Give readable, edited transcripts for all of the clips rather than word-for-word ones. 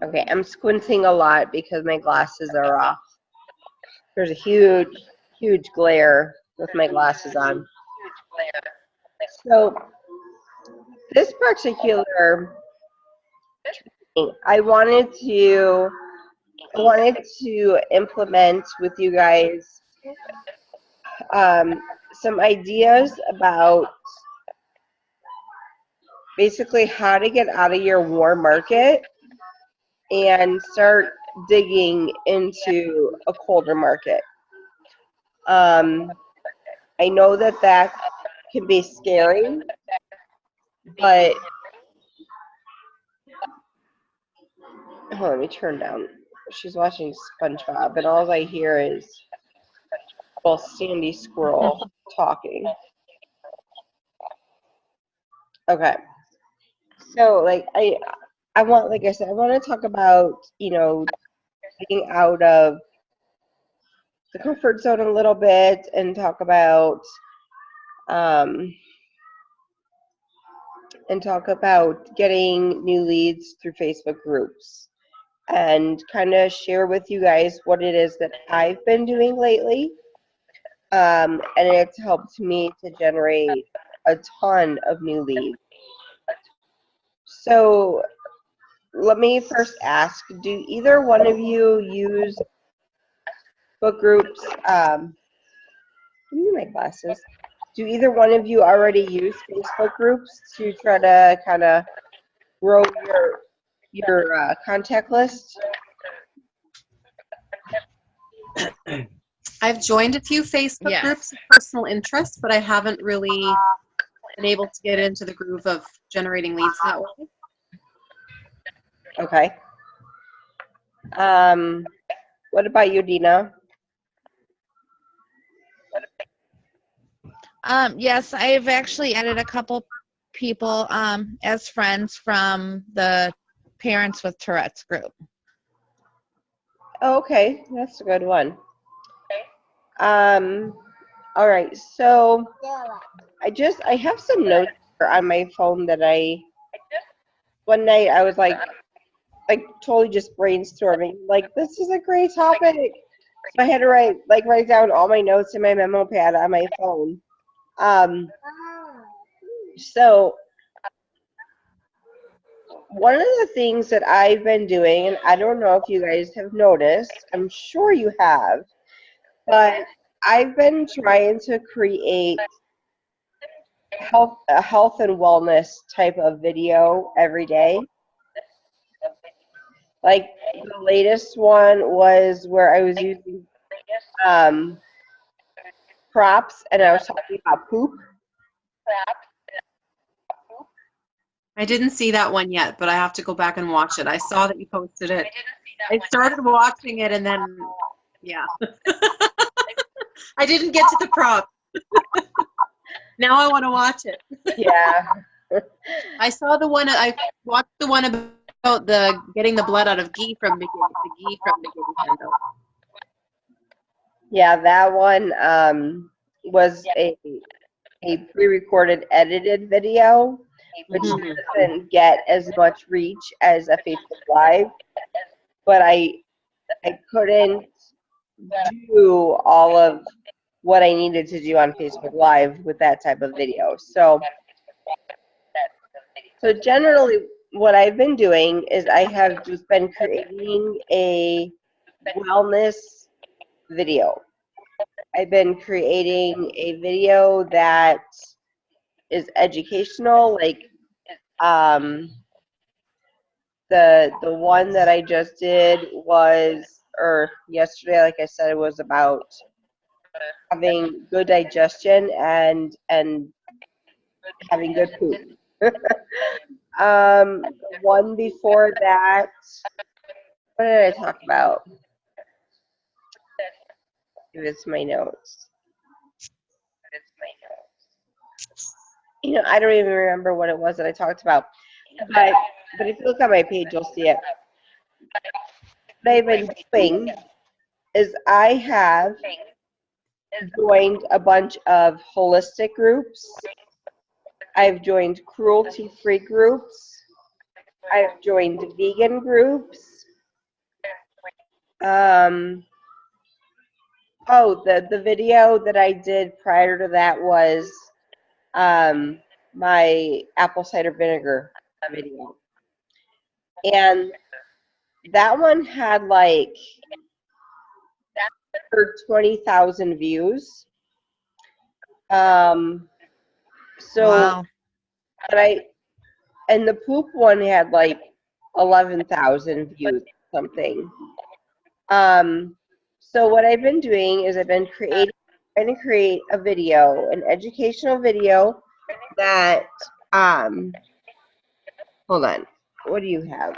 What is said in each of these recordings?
Okay, I'm squinting a lot because my glasses are off. There's a huge, huge glare with my glasses on. So this particular thing, I wanted to implement with you guys some ideas about basically how to get out of your warm market and start digging into a colder market. I know that can be scary, but let me turn down. She's watching SpongeBob, and all I hear is little Sandy Squirrel talking. Okay, so like I want, like I said, I want to talk about, you know, getting out of the comfort zone a little bit and talk about getting new leads through Facebook groups, and kind of share with you guys what it is that I've been doing lately. And it's helped me to generate a ton of new leads. So let me first ask, do either one of you use book groups? Give me my glasses. Do either one of you already use Facebook groups to try to kind of grow your contact list? I've joined a few Facebook groups of personal interest, but I haven't really been able to get into the groove of generating leads that way. Okay. What about you, Dina? Yes, I've actually added a couple people as friends from the Parents with Tourette's group. Oh, okay, that's a good one. All right, so I have some notes on my phone that one night I was like totally just brainstorming, like, this is a great topic. So I had to write down all my notes in my memo pad on my phone. So one of the things that I've been doing, and I don't know if you guys have noticed, I'm sure you have, but I've been trying to create a health and wellness type of video every day. Like the latest one was where I was using props, and I was talking about poop. I didn't see that one yet, but I have to go back and watch it. I saw that you posted it. I started watching it, and then, yeah. I didn't get to the prop. Now I want to watch it. Yeah. I saw the one, I watched the one about the getting the blood out of ghee from the ghee candle. Yeah, that one was a pre-recorded, edited video, which doesn't get as much reach as a Facebook Live, but I couldn't do all of what I needed to do on Facebook Live with that type of video. So generally what I've been doing is I have just been creating a wellness video. I've been creating a video that is educational, like the one that I just did was, or yesterday, like I said, it was about having good digestion and having good poop. One before that, what did I talk about? Give us my notes. You know, I don't even remember what it was that I talked about. But if you look at my page, you'll see it. What I've been doing is I have joined a bunch of holistic groups. I've joined cruelty-free groups. I've joined vegan groups. Oh, the video that I did prior to that was my apple cider vinegar video. And that one had like 20,000 views. So, Wow. and the poop one had like 11,000 views, something. So what I've been doing is I've been trying to create a video, an educational video that, hold on, what do you have?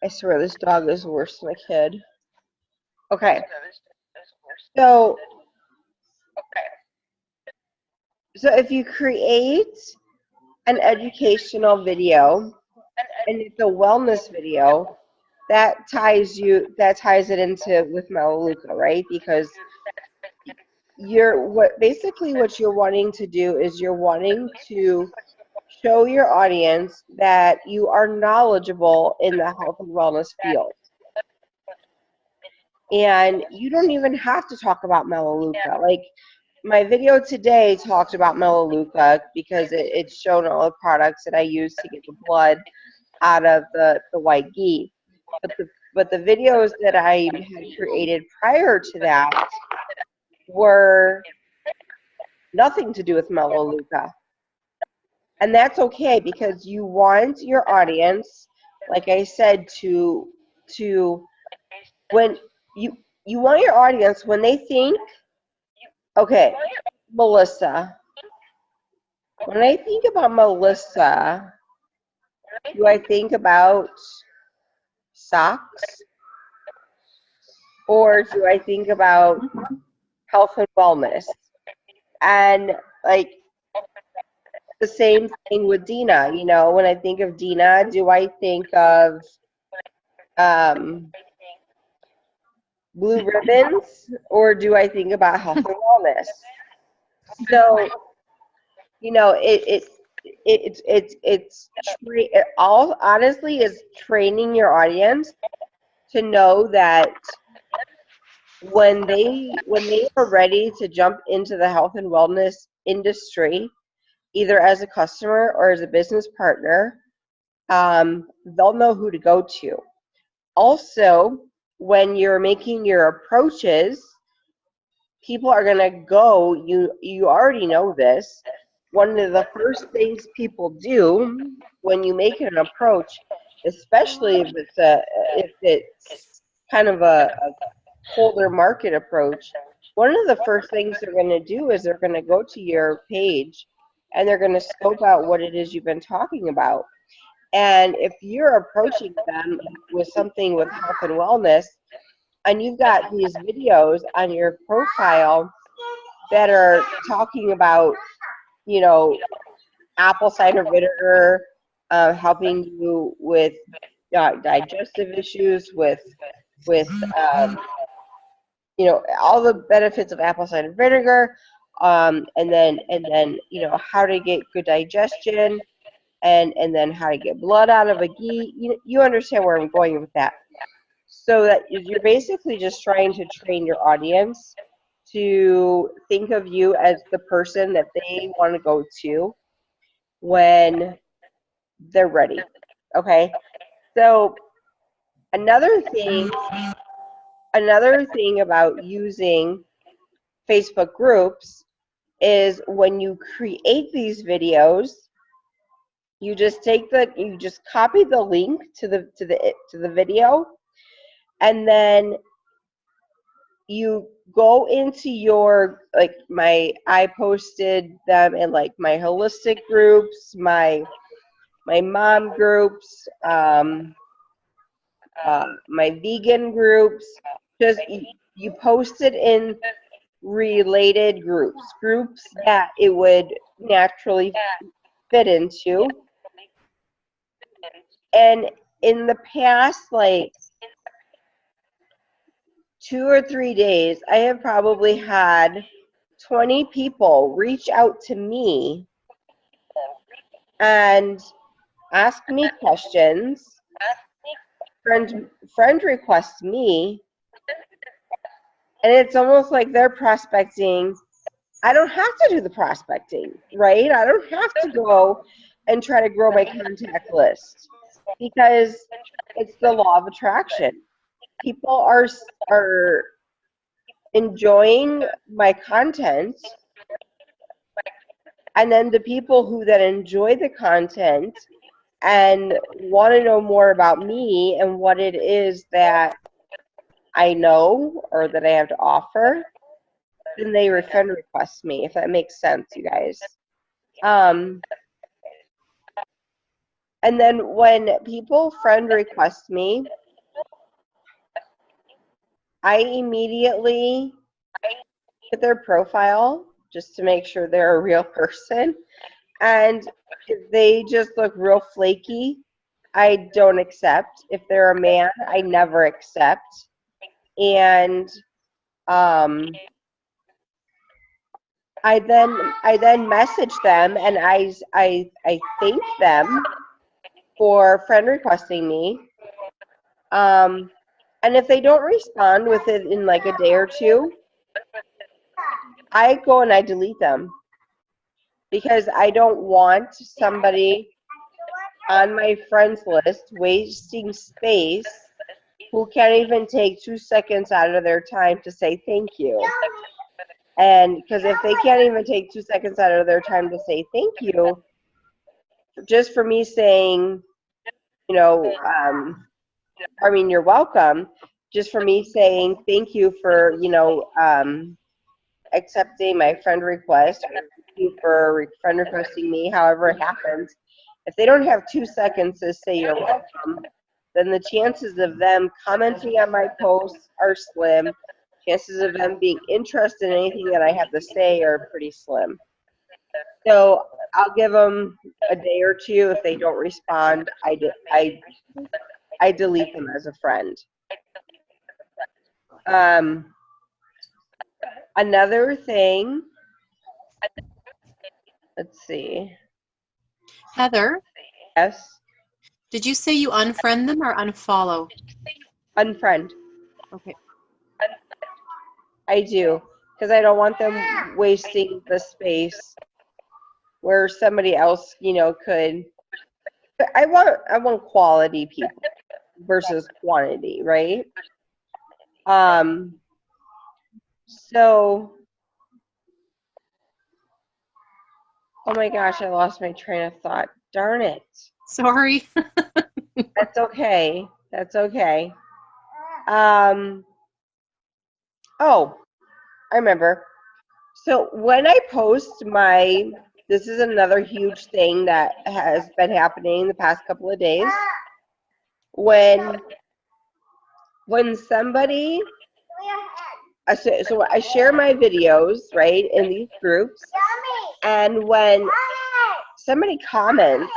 I swear this dog is worse than a kid. Okay. So if you create an educational video and it's a wellness video, that ties it into with Melaleuca, right? Because basically what you're wanting to do is you're wanting to show your audience that you are knowledgeable in the health and wellness field. And you don't even have to talk about Melaleuca. Like my video today talked about Melaleuca because it's shown all the products that I use to get the blood out of the white ghee. But the videos that I had created prior to that were nothing to do with Melaleuca. And that's okay because you want your audience, like I said, to when you want your audience when they think, okay, Melissa. When I think about Melissa, do I think about socks? Or do I think about health and wellness? And like the same thing with Dina, you know, when I think of Dina, do I think of blue ribbons or do I think about health and wellness? So, you know, it all honestly is training your audience to know that when they are ready to jump into the health and wellness industry, either as a customer or as a business partner, they'll know who to go to. Also, when you're making your approaches, people are going to go, you already know this, one of the first things people do when you make an approach, especially if it's kind of a colder market approach, one of the first things they're going to do is they're going to go to your page and they're going to scope out what it is you've been talking about. And if you're approaching them with something with health and wellness, and you've got these videos on your profile that are talking about, you know, apple cider vinegar, helping you with digestive issues, with you know, all the benefits of apple cider vinegar, and then you know how to get good digestion, and then how to get blood out of a ghee. You understand where I'm going with that. So that you're basically just trying to train your audience to think of you as the person that they want to go to when they're ready. Okay? So another thing about using Facebook groups is when you create these videos, you just copy the link to the video, and then you go into your, like, I posted them in like my holistic groups, my mom groups, my vegan groups. Just you post it in related groups that it would naturally fit into. And in the past, like 2 or 3 days, I have probably had 20 people reach out to me and ask me questions, friend request me, and it's almost like they're prospecting. I don't have to do the prospecting, right? I don't have to go and try to grow my contact list because it's the law of attraction. People are enjoying my content, and then the people who then enjoy the content and want to know more about me and what it is that I know or that I have to offer, then they friend request me, if that makes sense, you guys. And then when people friend request me, I immediately look at their profile just to make sure they're a real person. And if they just look real flaky, I don't accept. If they're a man, I never accept. And I then message them and I thank them for friend requesting me. And if they don't respond within like a day or two, I go and I delete them because I don't want somebody on my friends list wasting space who can't even take 2 seconds out of their time to say thank you. And because if they can't even take 2 seconds out of their time to say thank you, just for me saying, you know, I mean, you're welcome, just for me saying thank you for, you know, accepting my friend request, or thank you for friend requesting me, however it happens. If they don't have 2 seconds to say you're welcome, then the chances of them commenting on my posts are slim. Chances of them being interested in anything that I have to say are pretty slim. So I'll give them a day or two. If they don't respond, I delete them as a friend. Another thing, let's see. Heather, Yes, did you say you unfriend them or unfollow? unfriend. Okay. I do, because I don't want them wasting the space where somebody else, you know, could. I want quality people versus quantity, right? So, oh my gosh, I lost my train of thought. Darn it. Sorry. That's okay. That's okay. Oh, I remember. So when I post this is another huge thing that has been happening the past couple of days. When somebody, so I share my videos, right, in these groups, and when somebody comments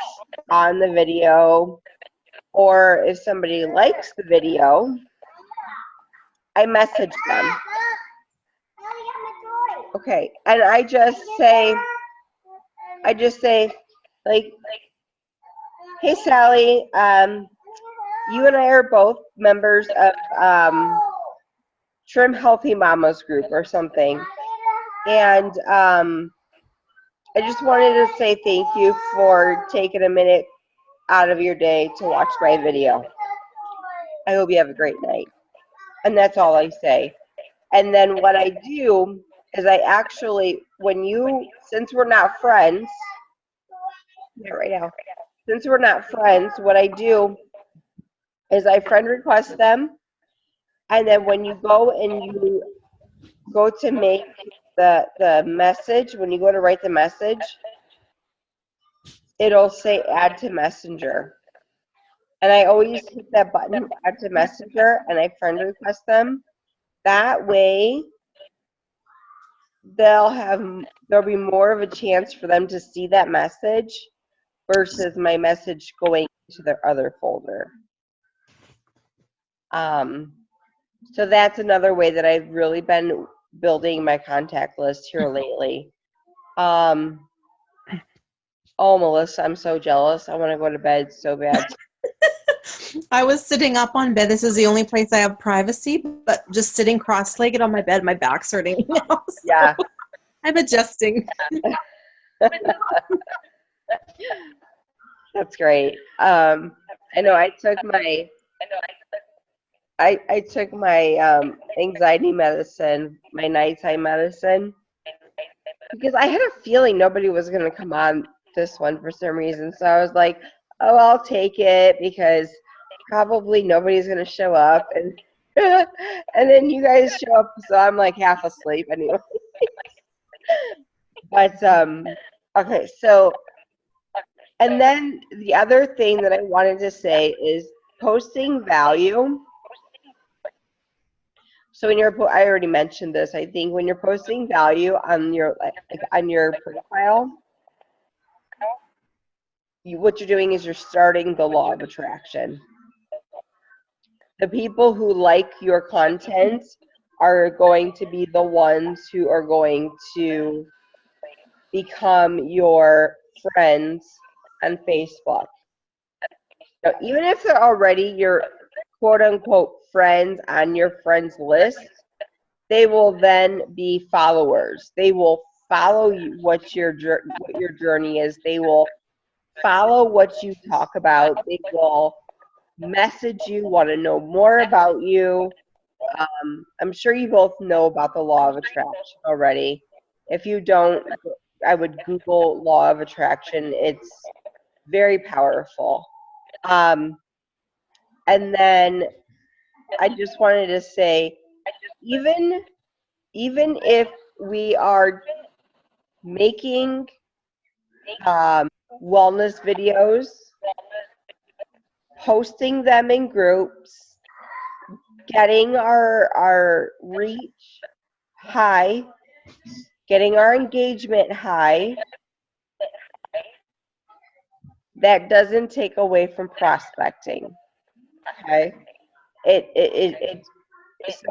on the video, or if somebody likes the video, I message them. Okay, and I just say, like, hey Sally, you and I are both members of Trim Healthy Mamas group or something, and I just wanted to say thank you for taking a minute out of your day to watch my video. I hope you have a great night. And that's all I say. And then what I do is I actually, since we're not friends, right now, since we're not friends, what I do is I friend request them. And then when you go and you go to make the message, when you go to write the message, it'll say add to messenger. And I always hit that button, add to messenger, and I friend request them. That way, there'll be more of a chance for them to see that message versus my message going to their other folder. So that's another way that I've really been building my contact list here lately. Oh, Melissa, I'm so jealous. I want to go to bed so bad. I was sitting up on bed. This is the only place I have privacy, but just sitting cross-legged on my bed, my back's hurting now. So Yeah. I'm adjusting. That's great. I know I took my anxiety medicine, my nighttime medicine, because I had a feeling nobody was going to come on this one for some reason. So I was like, oh, I'll take it because probably nobody's going to show up. And and then you guys show up, so I'm like half asleep anyway. But okay, so and then the other thing that I wanted to say is posting value. So when you're, I already mentioned this. I think when you're posting value on your profile, what you're doing is you're starting the law of attraction. The people who like your content are going to be the ones who are going to become your friends on Facebook. Now, even if they're already your quote-unquote friends on your friends list, they will then be followers. They will follow you, what your journey is. They will follow what you talk about. They will message you, want to know more about you. I'm sure you both know about the law of attraction already. If you don't, I would Google law of attraction. It's very powerful. And then I just wanted to say, even if we are making wellness videos, posting them in groups, getting our reach high, getting our engagement high, that doesn't take away from prospecting. Okay,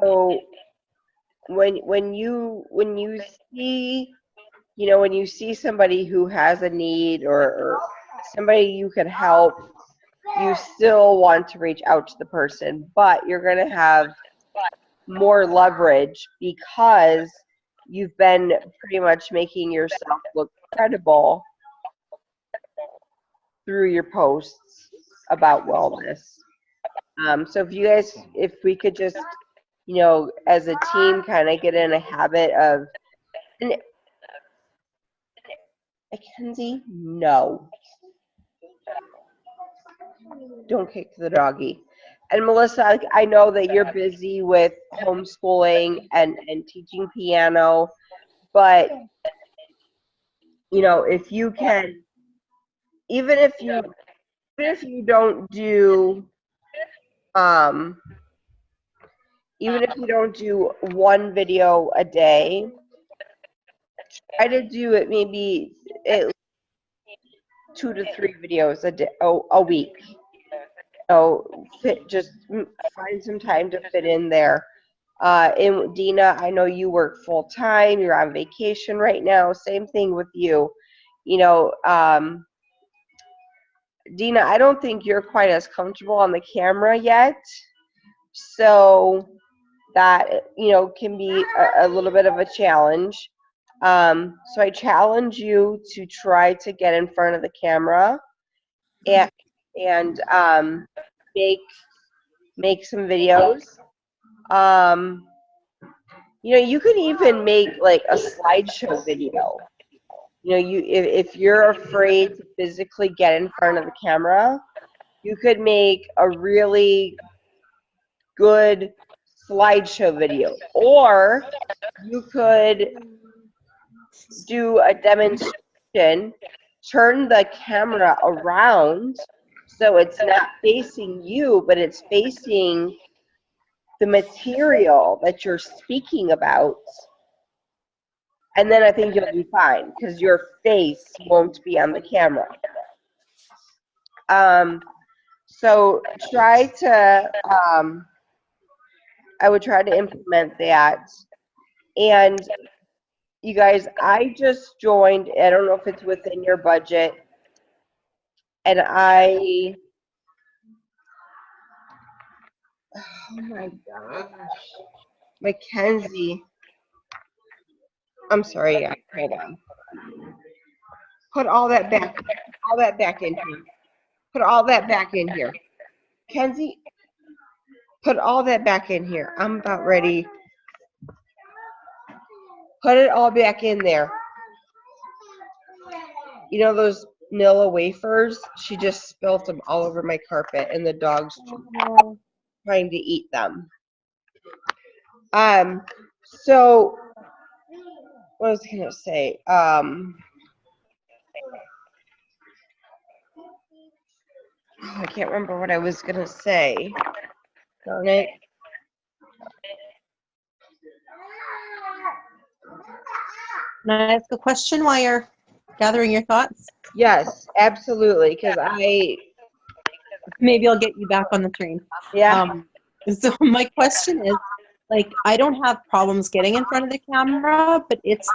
so when you see, you know, when you see somebody who has a need or somebody you can help, you still want to reach out to the person, but you're going to have more leverage because you've been pretty much making yourself look credible through your posts about wellness. So if we could just, you know, as a team kind of get in a habit of, and Mackenzie, no. Don't kick the doggy. And Melissa, I know that you're busy with homeschooling and teaching piano, but you know, if you can, even if you don't do, even if you don't do one video a day, try to do it maybe at least 2 to 3 videos a week. So just find some time to fit in there. And Dina, I know you work full time. You're on vacation right now. Same thing with you. You know, Dina, I don't think you're quite as comfortable on the camera yet. So that, you know, can be a little bit of a challenge. So I challenge you to try to get in front of the camera and make some videos. You know, you could even make like a slideshow video. You know, if you're afraid to physically get in front of the camera, you could make a really good slideshow video, or you could do a demonstration, turn the camera around so it's not facing you, but it's facing the material that you're speaking about. And then I think you'll be fine because your face won't be on the camera. So try to, I would try to implement that. And you guys, I just joined, I don't know if it's within your budget, and oh my gosh, Mackenzie, I'm sorry, hold on. Put all that back in here. Put all that back in here. Kenzie, put all that back in here. I'm about ready. Put it all back in there. You know those Nilla wafers? She just spilled them all over my carpet, and the dog's trying to eat them. So what was I gonna say? I can't remember what I was gonna say. Darn it. Can I ask a question while you're gathering your thoughts? Yes, absolutely. Because Maybe I'll get you back on the train. yeah. So my question is, like, I don't have problems getting in front of the camera, but it's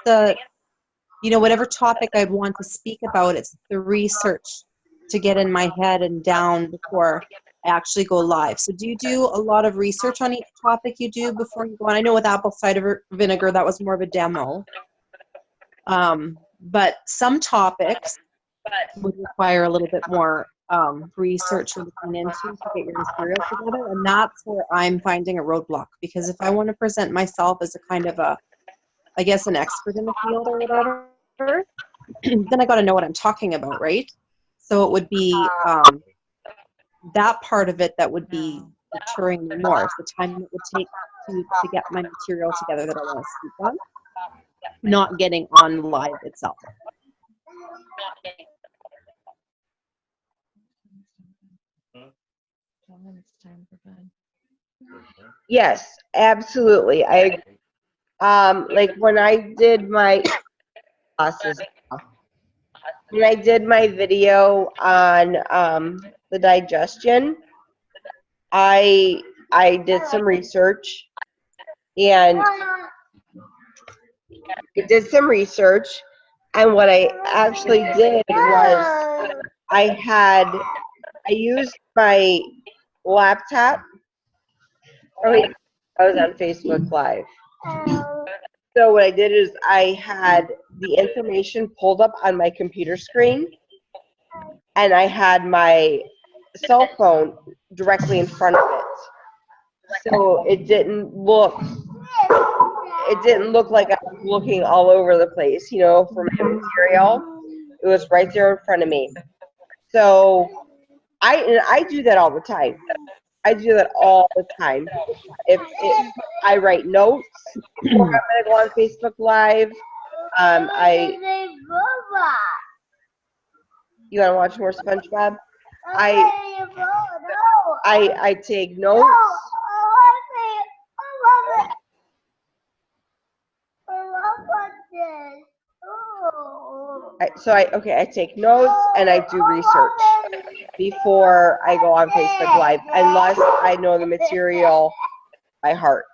whatever topic I want to speak about, it's the research to get in my head and down before I actually go live. So do you do a lot of research on each topic you do before you go on? I know with apple cider vinegar, that was more of a demo. But some topics would require a little bit more research or looking into to get your material together, and that's where I'm finding a roadblock, because if I want to present myself as a kind of an expert in the field or whatever, then I got to know what I'm talking about, right? So it would be that part of it that would be deterring me more. It's the time it would take to get my material together that I want to speak on, not getting on live itself. Yes, absolutely. Like when I did my video on the digestion, I did some research, and what I actually did was I used my laptop. Oh wait, I was on Facebook Live. So what I did is I had the information pulled up on my computer screen, and I had my cell phone directly in front of it. So it didn't look like I was looking all over the place, for my material. It was right there in front of me. So I do that all the time. If I write notes, or I'm gonna go on Facebook Live, you wanna watch more SpongeBob? I take notes. I take notes and I do research before I go on Facebook Live, unless I know the material by heart.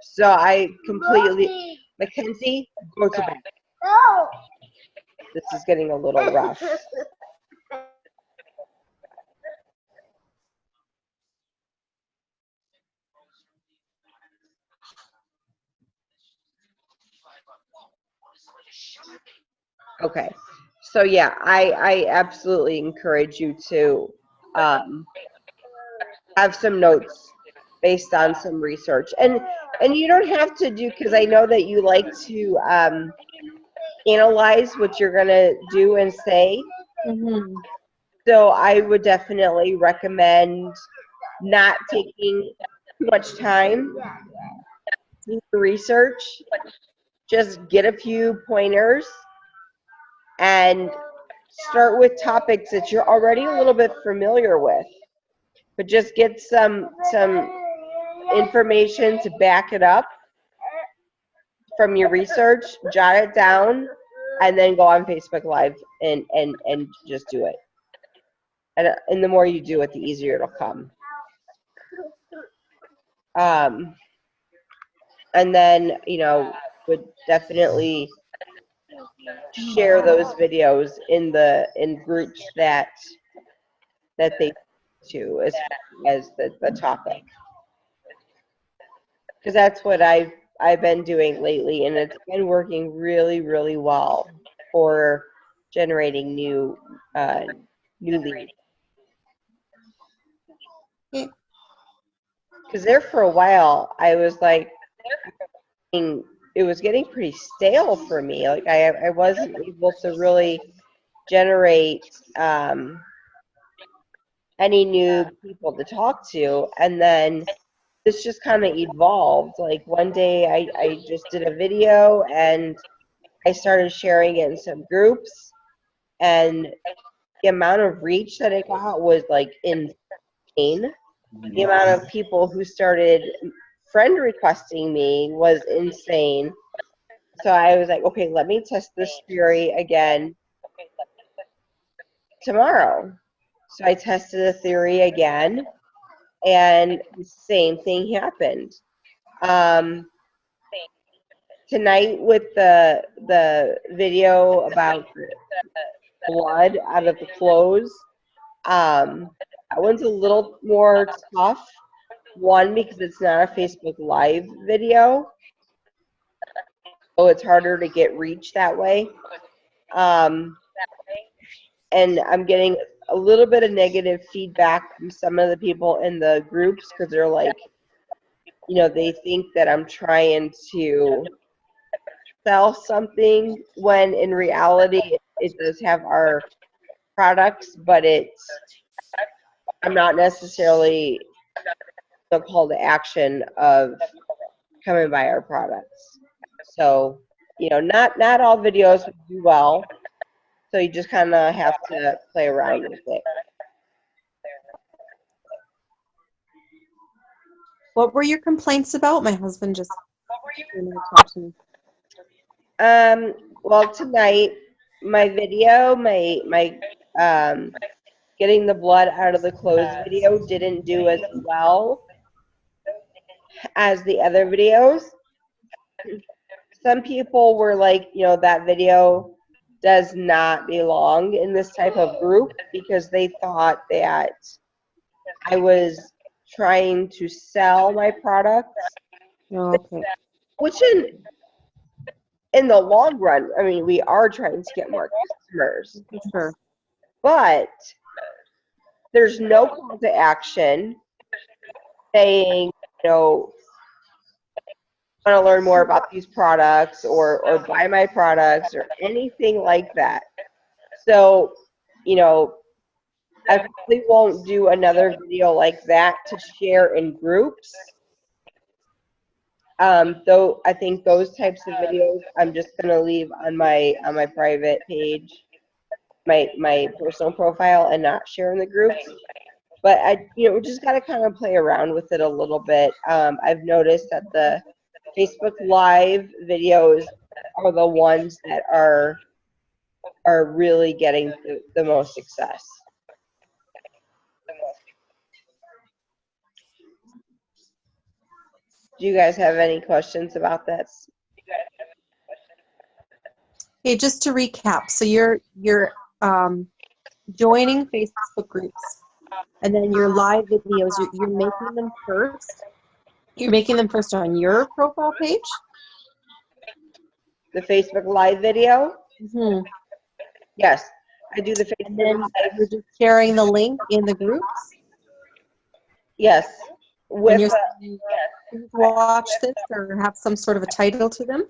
So I completely, Mackenzie, go to bed. This is getting a little rough. Okay, so yeah, I absolutely encourage you to have some notes based on some research, and you don't have to do, because I know that you like to analyze what you're gonna do and say. Mm-hmm. So I would definitely recommend not taking too much time to do the research. Just get a few pointers and start with topics that you're already a little bit familiar with, but just get some information to back it up from your research, jot it down, and then go on Facebook Live and just do it. And the more you do it, the easier it'll come. and then, would definitely share those videos in groups that they to as the topic, because that's what I've been doing lately, and it's been working really, really well for generating new leads. Because there for a while, I was like, it was getting pretty stale for me. Like I wasn't able to really generate any new people to talk to, and then this just kind of evolved. Like one day I just did a video and I started sharing it in some groups, and the amount of reach that it got was like insane. The amount of people who started friend requesting me was insane. So I was like, okay, let me test this theory again tomorrow. So I tested the theory again, and the same thing happened. Tonight with the video about the blood out of the clothes, that one's a little more tough. One, because it's not a Facebook Live video, so it's harder to get reach that way. And I'm getting a little bit of negative feedback from some of the people in the groups, because they're like, they think that I'm trying to sell something, when in reality it does have our products, but I'm not necessarily the call to action of coming by our products. So, not all videos do well, so you just kind of have to play around with it. What were your complaints about? My husband just. Well, tonight my video, my getting the blood out of the clothes video didn't do as well as the other videos. Some people were like, that video does not belong in this type of group, because they thought that I was trying to sell my products. Okay. Which in the long run, I mean, we are trying to get more customers. Sure. But there's no call to action saying, want to learn more about these products, or buy my products, or anything like that. So, I probably won't do another video like that to share in groups. Though I think those types of videos I'm just gonna leave on my private page, my personal profile, and not share in the groups. But we just gotta kind of play around with it a little bit. I've noticed that the Facebook Live videos are the ones that are really getting the most success. Do you guys have any questions about this? Okay, just to recap, so you're joining Facebook groups, and then your live videos, you're making them first. You're making them first on your profile page? The Facebook Live video? Mm-hmm. Yes, I do the Facebook And then Live. you're just sharing the link in the groups? Yes. And you're saying, please watch this, or have some sort of a title to them?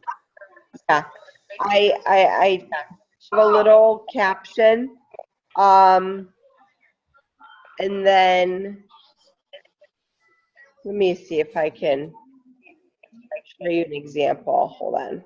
Yeah. I have a little caption. And then let me see if I can show you an example. Hold on.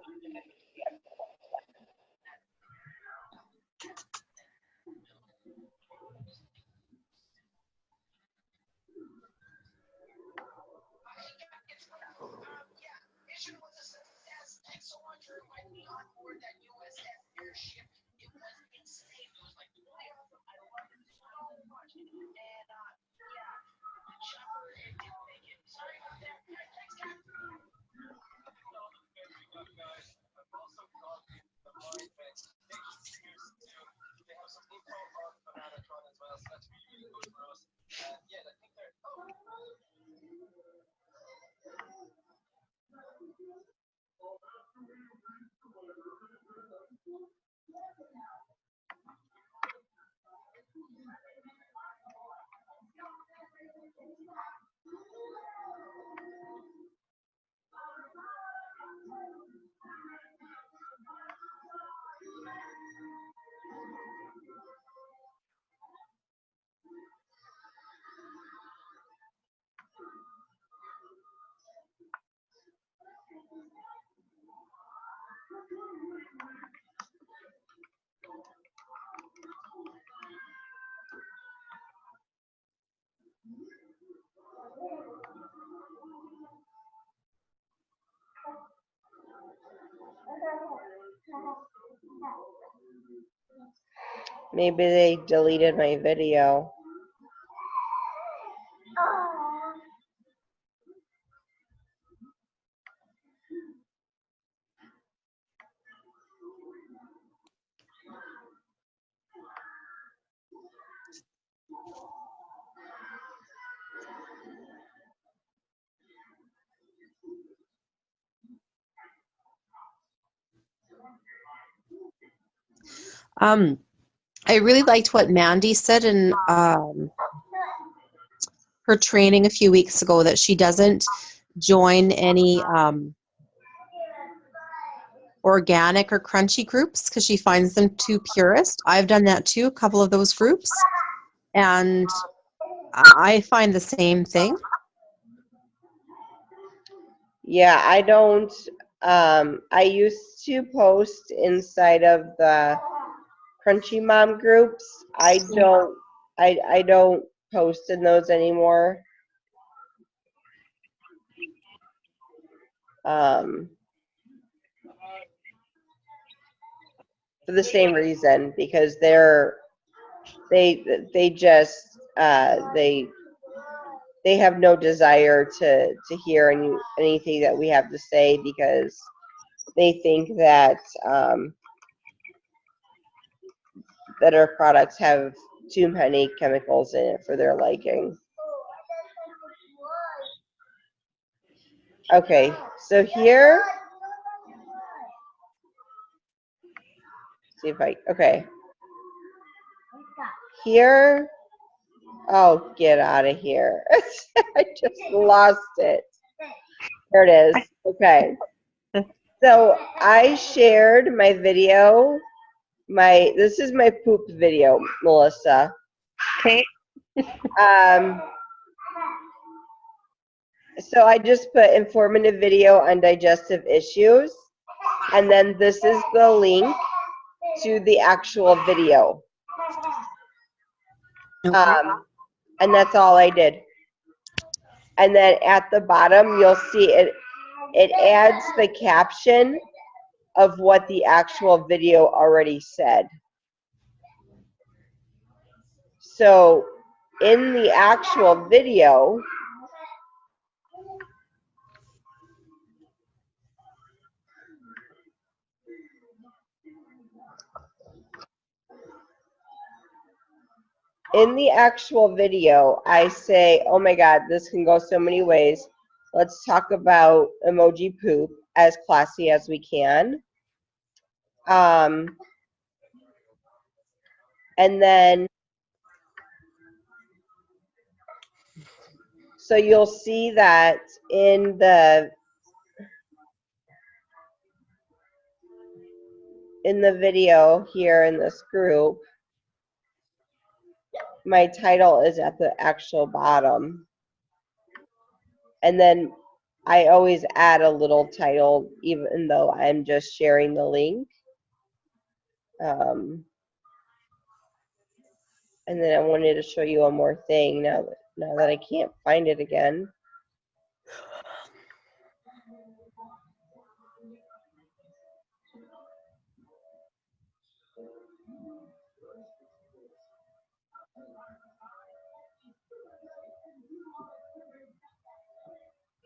Maybe they deleted my video. I really liked what Mandy said in her training a few weeks ago, that she doesn't join any organic or crunchy groups because she finds them too purist. I've done that too, a couple of those groups, and I find the same thing. Yeah, I don't. I used to post inside of the Crunchy Mom groups. I don't. I don't post in those anymore. For the same reason, because they just they have no desire to hear anything that we have to say, because they think that that our products have too many chemicals in it for their liking. Okay, so here, see if okay. Here, oh, get out of here. I just lost it. There it is. Okay. So I shared my video. This is my poop video, Melissa. Okay. So I just put informative video on digestive issues, and then this is the link to the actual video. Okay. And that's all I did. And then at the bottom, you'll see it adds the caption of what the actual video already said. So in the actual video, I say, oh my God, this can go so many ways. Let's talk about emoji poop as classy as we can. And then, so you'll see that in the video here in this group, my title is at the actual bottom. And then I always add a little title, even though I'm just sharing the link. And then I wanted to show you one more thing now that I can't find it again.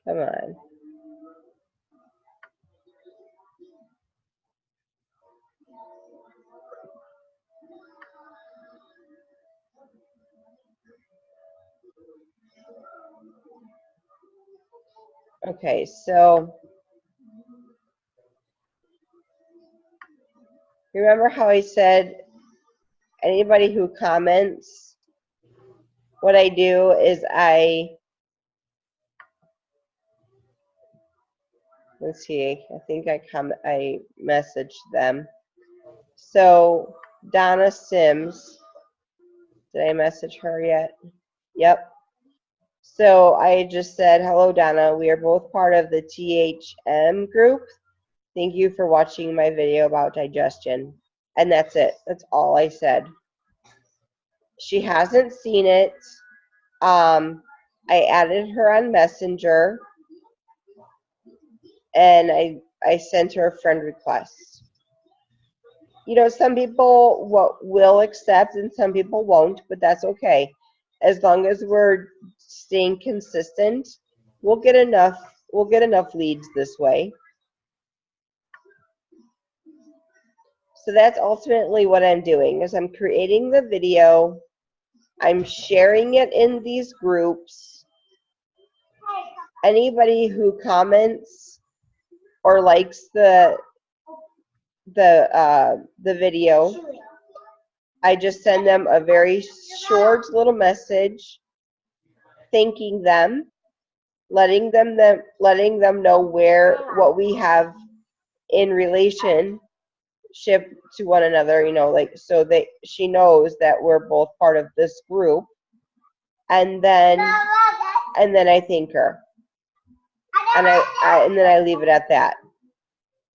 Come on. Okay, so remember how I said anybody who comments, what I do is let's see, I think I messaged them. So Donna Sims, did I message her yet? Yep. So I just said, hello, Donna. We are both part of the THM group. Thank you for watching my video about digestion. And that's it. That's all I said. She hasn't seen it. I added her on Messenger, and I sent her a friend request. some people will accept and some people won't, but that's okay. As long as we're staying consistent, we'll get enough leads this way. So that's ultimately what I'm doing, is I'm creating the video, I'm sharing it in these groups. Anybody who comments or likes the video, I just send them a very short little message thanking them, letting them know what we have in relationship to one another, like, so she knows that we're both part of this group, and then I thank her, and then I leave it at that.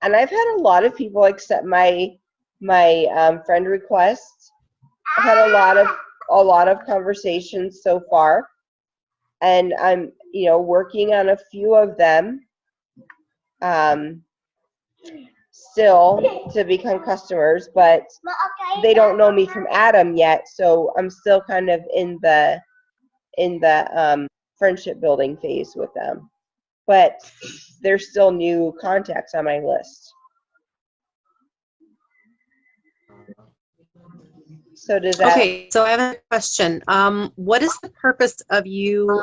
And I've had a lot of people accept my friend requests. I've had a lot of conversations so far, and I'm working on a few of them still to become customers, but they don't know me from Adam yet, so I'm still kind of in the friendship building phase with them, but there's still new contacts on my list. So does that? Okay, so I have a question. What is the purpose of you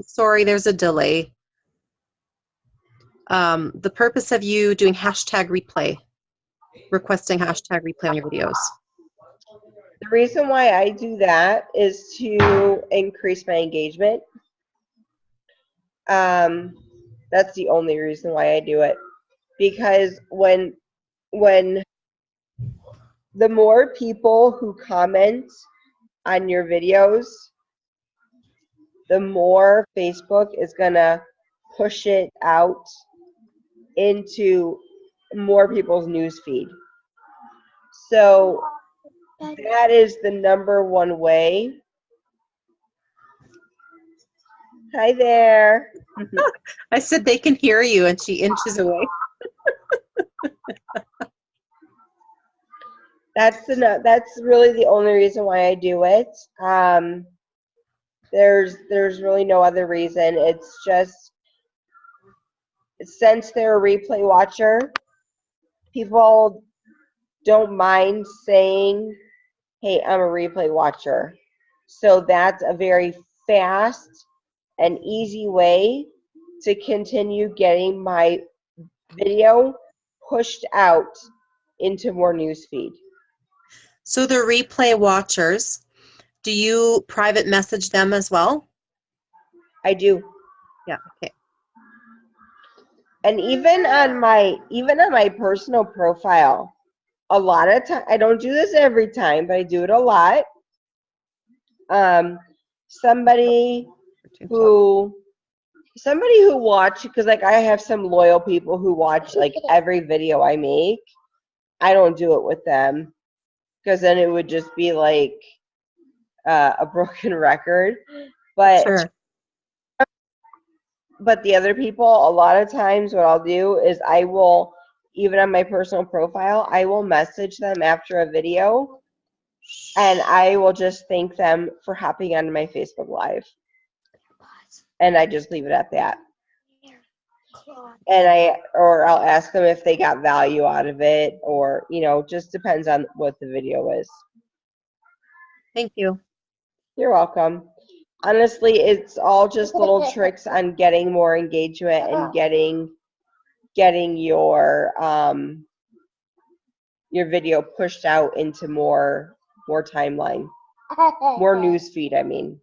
sorry, there's a delay. The purpose of you doing hashtag replay, requesting hashtag replay on your videos? The reason why I do that is to increase my engagement. That's the only reason why I do it, because when the more people who comment on your videos, the more Facebook is gonna push it out into more people's news feed. So that is the #1 way. Hi there. I said they can hear you, and she inches away. That's really the only reason why I do it. There's really no other reason. It's just, since they're a replay watcher, people don't mind saying, hey, I'm a replay watcher. So that's a very fast and easy way to continue getting my video pushed out into more newsfeed. So the replay watchers, do you private message them as well? I do. Yeah, okay. And even on my personal profile, a lot of time, I don't do this every time, but I do it a lot. Somebody who watch, because like I have some loyal people who watch like every video I make. I don't do it with them, because then it would just be like a broken record. But sure. But the other people, a lot of times what I'll do is I will, even on my personal profile, I will message them after a video, and I will just thank them for hopping onto my Facebook Live. And I just leave it at that. And I'll ask them if they got value out of it, or, just depends on what the video is. Thank you. You're welcome. Honestly, it's all just little tricks on getting more engagement and getting your video pushed out into more timeline, more news feed, I mean.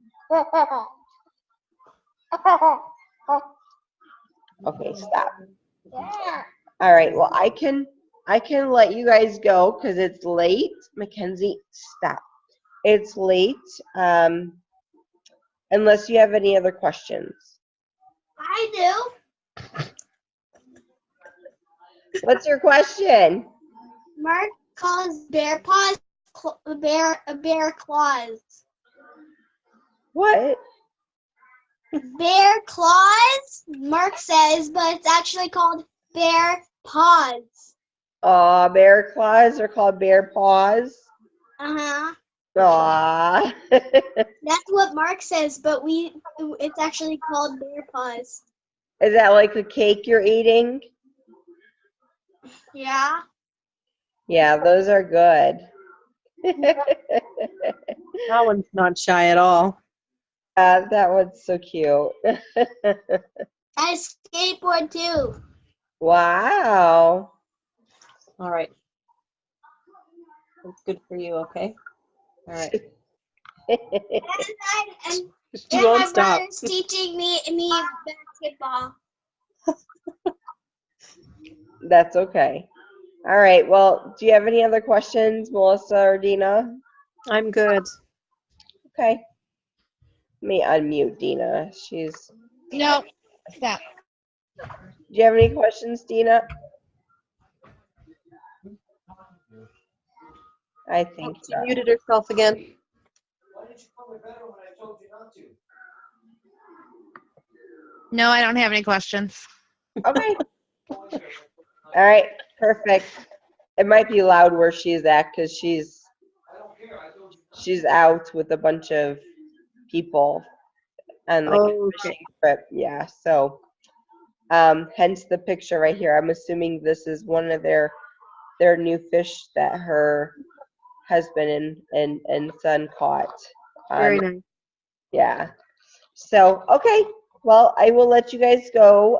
Okay, stop. All right, well, I can let you guys go because it's late. Mackenzie, stop. It's late. Unless you have any other questions. I do. What's your question? Mark calls bear paws bear claws. What? Bear claws, Mark says, but it's actually called bear paws. Aw, bear claws are called bear paws. Uh-huh. Aw. That's what Mark says, but it's actually called bear paws. Is that like the cake you're eating? Yeah. Yeah, those are good. That one's not shy at all. That one's so cute. I skateboard too. Wow. All right. That's good for you, okay? All right. And You won't my stop. brother's teaching me basketball. That's okay. All right. Well, do you have any other questions, Melissa or Dina? I'm good. Okay. Let me unmute Dina. She's. No, stop. Do you have any questions, Dina? I think She so. muted herself again. No, I don't have any questions. Okay. All right. Perfect. It might be loud where she's at because she's out with a bunch of people on like a Okay. fishing trip. Yeah. So, hence the picture right here. I'm assuming this is one of their new fish that her husband and son caught. Very nice. Yeah. So, okay. Well, I will let you guys go.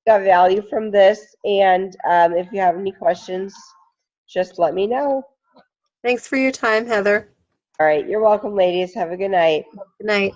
Got value from this, and if you have any questions, just let me know. Thanks for your time, Heather. All right. You're welcome, ladies. Have a good night. Good night.